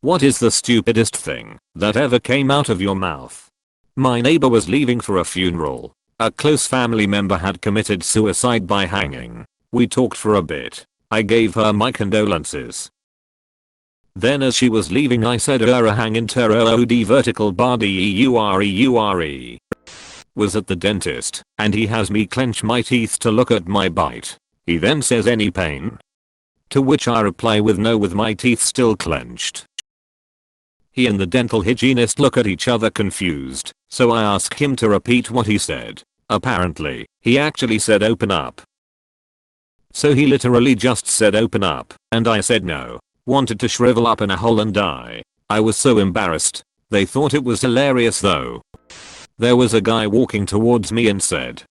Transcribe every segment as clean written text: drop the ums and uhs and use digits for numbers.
What is the stupidest thing that ever came out of your mouth? My neighbor was leaving for a funeral. A close family member had committed suicide by hanging. We talked for a bit. I gave her my condolences. Then as she was leaving I said hang inter od vertical body eure. Was at the dentist and he has me clench my teeth to look at my bite. He then says any pain? To which I reply with no with my teeth still clenched. He and the dental hygienist look at each other confused, so I ask him to repeat what he said. Apparently, he actually said open up. So he literally just said open up, and I said no. Wanted to shrivel up in a hole and die. I was so embarrassed. They thought it was hilarious though. There was a guy walking towards me and said,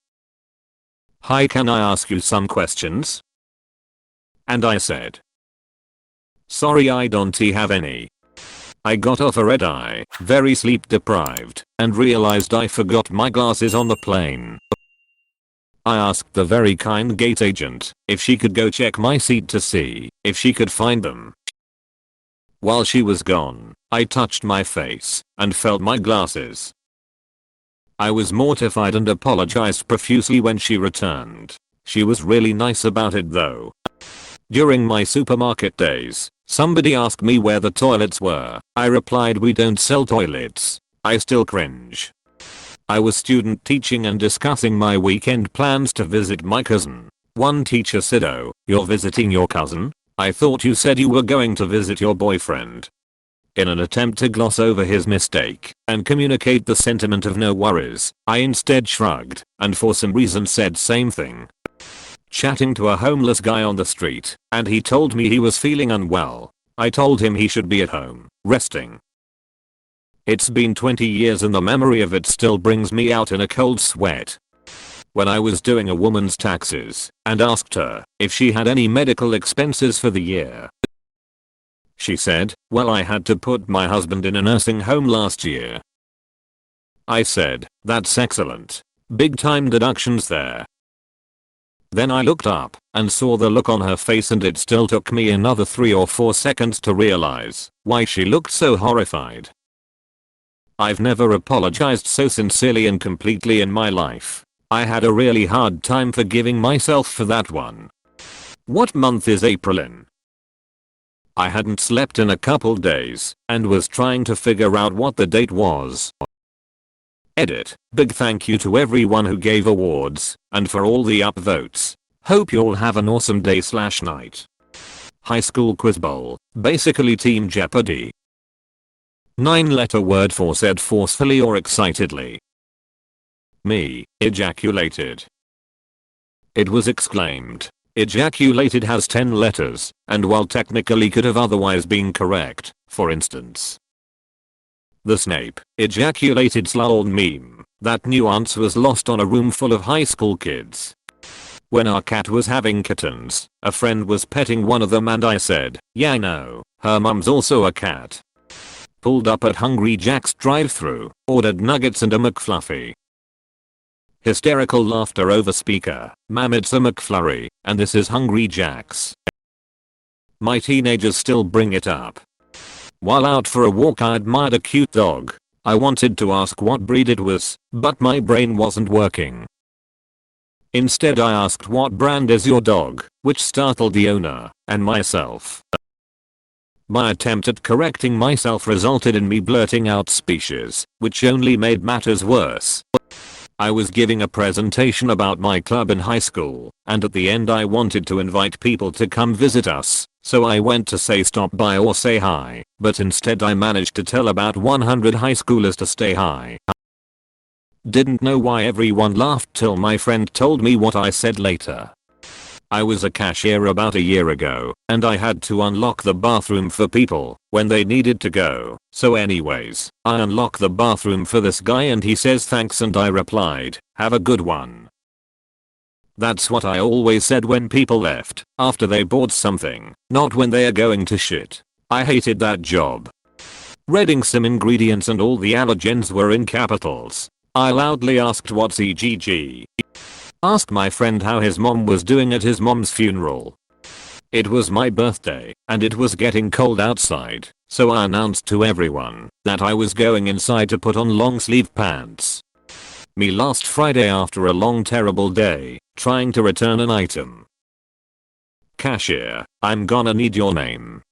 "Hi, can I ask you some questions?" And I said, "Sorry, I don't have any." I got off a red eye, very sleep deprived, and realized I forgot my glasses on the plane. I asked the very kind gate agent if she could go check my seat to see if she could find them. While she was gone, I touched my face and felt my glasses. I was mortified and apologized profusely when she returned. She was really nice about it though. During my supermarket days, somebody asked me where the toilets were. I replied we don't sell toilets. I still cringe. I was student teaching and discussing my weekend plans to visit my cousin. One teacher said, "Oh, you're visiting your cousin? I thought you said you were going to visit your boyfriend." In an attempt to gloss over his mistake and communicate the sentiment of no worries, I instead shrugged and for some reason said same thing. Chatting to a homeless guy on the street, and he told me he was feeling unwell. I told him he should be at home, resting. It's been 20 years and the memory of it still brings me out in a cold sweat. When I was doing a woman's taxes and asked her if she had any medical expenses for the year, she said, "Well, I had to put my husband in a nursing home last year." I said, "That's excellent. Big time deductions there." Then I looked up and saw the look on her face and it still took me another 3 or 4 seconds to realize why she looked so horrified. I've never apologized so sincerely and completely in my life. I had a really hard time forgiving myself for that one. What month is April in? I hadn't slept in a couple days and was trying to figure out what the date was. Edit. Big thank you to everyone who gave awards and for all the upvotes. Hope you all have an awesome day/night. High school quiz bowl. Basically Team Jeopardy. 9-letter word for said forcefully or excitedly. Me. Ejaculated. It was exclaimed. Ejaculated has 10 letters, and while technically could have otherwise been correct, for instance, the Snape ejaculated slowled meme, that nuance was lost on a room full of high school kids. When our cat was having kittens, a friend was petting one of them and I said, "Yeah, I know, her mum's also a cat." Pulled up at Hungry Jack's drive-thru, ordered nuggets and a McFluffy. Hysterical laughter over speaker, "Ma'am, it's a McFlurry, and this is Hungry Jack's." My teenagers still bring it up. While out for a walk I admired a cute dog. I wanted to ask what breed it was, but my brain wasn't working. Instead I asked what brand is your dog, which startled the owner and myself. My attempt at correcting myself resulted in me blurting out species, which only made matters worse. I was giving a presentation about my club in high school, and at the end I wanted to invite people to come visit us, so I went to say stop by or say hi, but instead I managed to tell about 100 high schoolers to stay hi. Didn't know why everyone laughed till my friend told me what I said later. I was a cashier about a year ago, and I had to unlock the bathroom for people when they needed to go. So anyways, I unlock the bathroom for this guy and he says thanks and I replied, "Have a good one." That's what I always said when people left after they bought something, not when they are going to shit. I hated that job. Reading some ingredients and all the allergens were in capitals. I loudly asked what's EGG. Asked my friend how his mom was doing at his mom's funeral. It was my birthday, and it was getting cold outside, so I announced to everyone that I was going inside to put on long sleeve pants. Me last Friday after a long terrible day, trying to return an item. Cashier, I'm gonna need your name.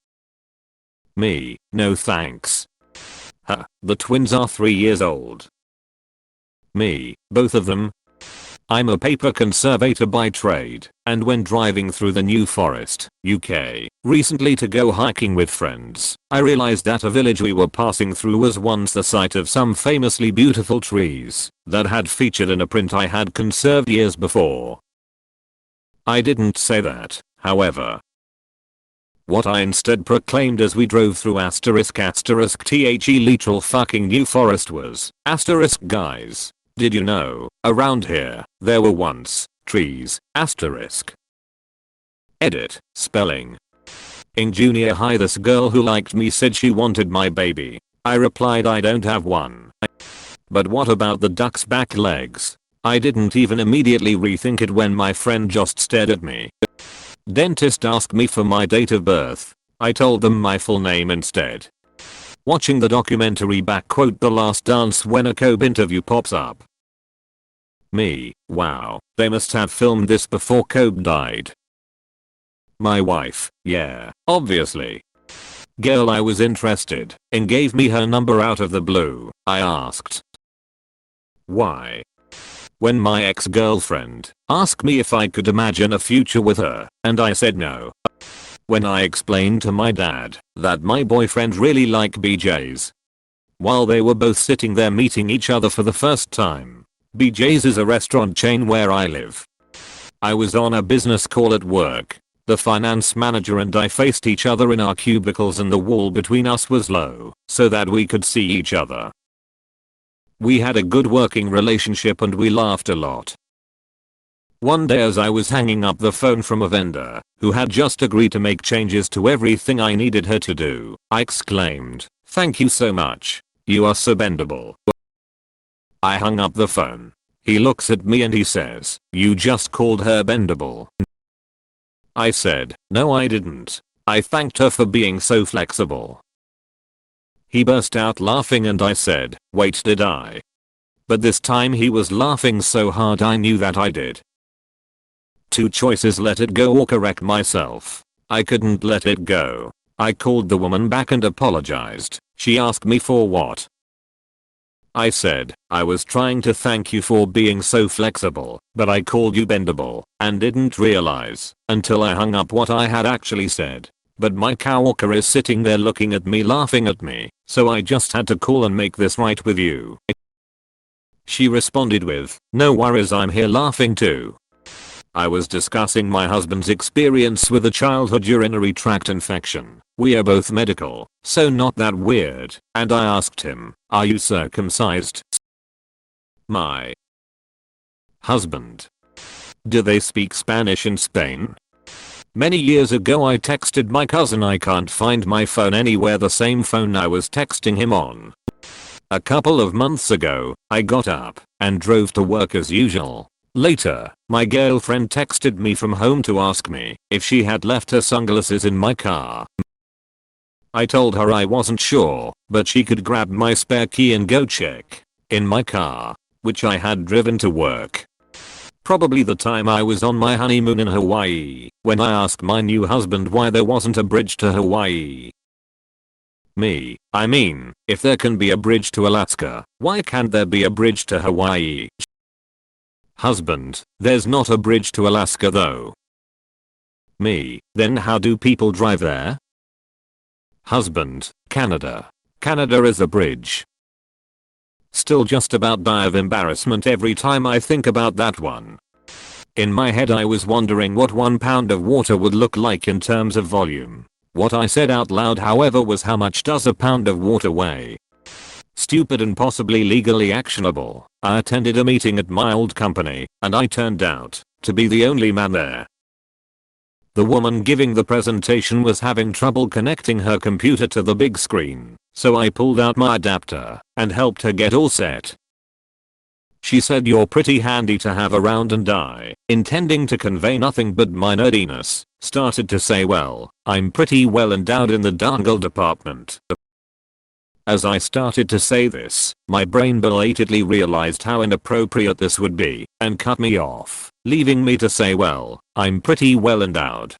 Me, no thanks. Huh, the twins are 3 years old. Me, both of them. I'm a paper conservator by trade, and when driving through the New Forest, UK, recently to go hiking with friends, I realized that a village we were passing through was once the site of some famously beautiful trees that had featured in a print I had conserved years before. I didn't say that, however. What I instead proclaimed as we drove through **the literal fucking New Forest was, guys. Did you know, around here, there were once, trees, Edit, spelling. In junior high this girl who liked me said she wanted my baby. I replied I don't have one. But what about the duck's back legs? I didn't even immediately rethink it when my friend just stared at me. Dentist asked me for my date of birth. I told them my full name instead. Watching the documentary The Last Dance when a Kobe interview pops up. Me, wow, they must have filmed this before Kobe died. My wife, yeah, obviously. Girl I was interested in gave me her number out of the blue. I asked. Why? When my ex-girlfriend asked me if I could imagine a future with her, and I said no. When I explained to my dad that my boyfriend really liked BJ's. While they were both sitting there meeting each other for the first time. BJ's is a restaurant chain where I live. I was on a business call at work. The finance manager and I faced each other in our cubicles and the wall between us was low so that we could see each other. We had a good working relationship and we laughed a lot. One day as I was hanging up the phone from a vendor who had just agreed to make changes to everything I needed her to do, I exclaimed, "Thank you so much. You are so bendable." I hung up the phone. He looks at me and he says, "You just called her bendable." I said, "No I didn't. I thanked her for being so flexible." He burst out laughing and I said, "Wait, did I?" But this time he was laughing so hard I knew that I did. Two choices: let it go or correct myself. I couldn't let it go. I called the woman back and apologized. She asked me for what? I said, "I was trying to thank you for being so flexible, but I called you bendable and didn't realize until I hung up what I had actually said. But my coworker is sitting there looking at me laughing at me, so I just had to call and make this right with you." She responded with, "No worries, I'm here laughing too." I was discussing my husband's experience with a childhood urinary tract infection. We are both medical, so not that weird, and I asked him, "Are you circumcised?" My husband. Do they speak Spanish in Spain? Many years ago I texted my cousin I can't find my phone anywhere, the same phone I was texting him on. A couple of months ago, I got up and drove to work as usual. Later, my girlfriend texted me from home to ask me if she had left her sunglasses in my car. I told her I wasn't sure, but she could grab my spare key and go check in my car, which I had driven to work. Probably the time I was on my honeymoon in Hawaii, when I asked my new husband why there wasn't a bridge to Hawaii. Me, I mean, if there can be a bridge to Alaska, why can't there be a bridge to Hawaii? Husband, there's not a bridge to Alaska though. Me, then how do people drive there? Husband, Canada. Canada is a bridge. Still just about die of embarrassment every time I think about that one. In my head I was wondering what 1 pound of water would look like in terms of volume. What I said out loud however was, how much does a pound of water weigh? Stupid and possibly legally actionable. I attended a meeting at my old company, and I turned out to be the only man there. The woman giving the presentation was having trouble connecting her computer to the big screen, so I pulled out my adapter and helped her get all set. She said you're pretty handy to have around, and I, intending to convey nothing but my nerdiness, started to say, well, I'm pretty well endowed in the dangle department. As I started to say this, my brain belatedly realized how inappropriate this would be and cut me off, leaving me to say, well, I'm pretty well endowed.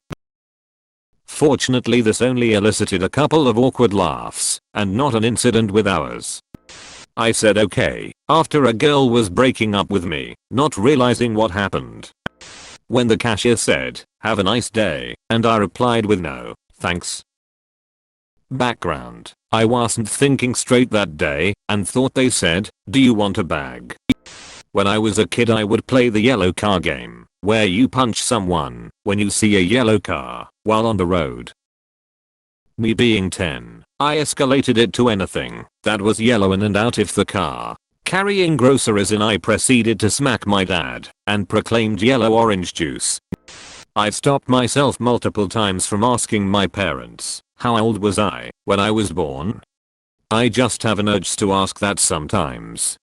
Fortunately, this only elicited a couple of awkward laughs and not an incident with ours. I said okay after a girl was breaking up with me, not realizing what happened. When the cashier said, "Have a nice day," and I replied with no, thanks. Background: I wasn't thinking straight that day and thought they said, "Do you want a bag?" When I was a kid, I would play the yellow car game, where you punch someone when you see a yellow car while on the road. Me being 10, I escalated it to anything that was yellow in and out if the car carrying groceries in. I proceeded to smack my dad and proclaimed yellow orange juice. I stopped myself multiple times from asking my parents, how old was I when I was born? I just have an urge to ask that sometimes.